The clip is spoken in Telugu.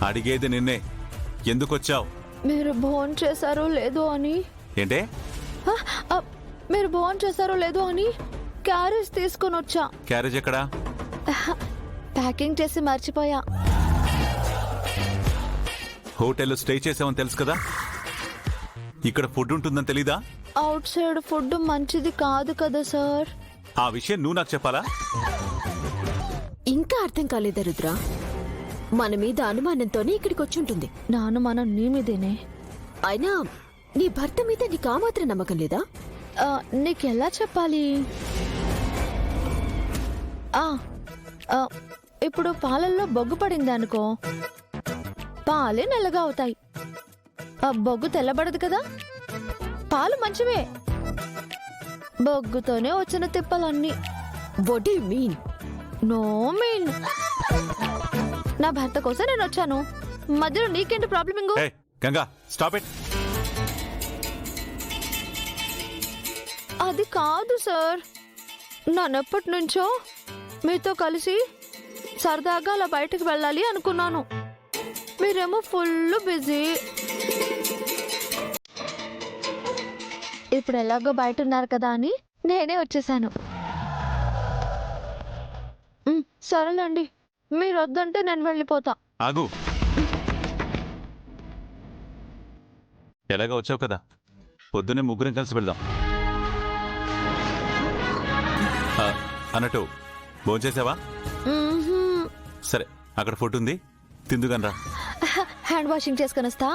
అడిగేది నిన్నే. ఎందుకొచ్చావు? మీరు భోన్ చేశారో లేదో అని. ఏంటే? మీరు భోన్ చేశారో లేదో అని క్యారేజ్ తీసుకొని వచ్చా. క్యారేజ్ ఎక్కడా? ప్యాకింగ్ చేసి మర్చిపోయా. హోటల్లో స్టే చేసామని తెలుసు కదా, ఇక్కడ ఫుడ్ ఉంటుందని తెలీదా? అవుట్ సైడ్ ఫుడ్ మంచిది కాదు కదా సార్. ఆ విషయం నువ్వు నాకు చెప్పాలా? ఇంకా అర్థం కాలేదా రుద్ర? మన మీద అనుమానంతోనే ఇక్కడికి వచ్చుంటుంది. నా అనుమానం నీ మీదేనే. అయినా నీ భర్త మీద నీకు ఆ మాత్రం నమ్మకం లేదా? నీకెలా చెప్పాలి? ఇప్పుడు పాలల్లో బొగ్గు పడింది అనుకో, పాలే నల్లగా అవుతాయి. బొగ్గు తెల్లబడదు కదా. పాలు మంచివే, బొగ్గుతోనే వచ్చిన తిప్పలన్నీ. What do you mean? No mean. నా భర్త కోసం నేను వచ్చాను, మధ్యలో నీకేంటి ప్రాబ్లం? ఇంకో గంగా, స్టాప్ ఇట్. అది కాదు సార్, నన్నెప్పటి నుంచో మీతో కలిసి సరదాగా అలా బయటకు వెళ్ళాలి అనుకున్నాను. మీరేమో ఫుల్ బిజీ. ఇప్పుడు ఎలాగో బయట ఉన్నారు కదా అని నేనే వచ్చేసాను. సరేలేండి, మీరు వద్దంటే నేను వెళ్ళిపోతా. ఆగు. ఎలాగో వచ్చావు కదా, పొద్దున్నే ముగ్గురం కలిసి వెళ్దాం. అన్నట్టు భోంచేసావా? సరే, అక్కడ ఫుడ్ ఉంది, తిందుగానరా. హ్యాండ్ వాషింగ్ చేసుకొని వస్తా.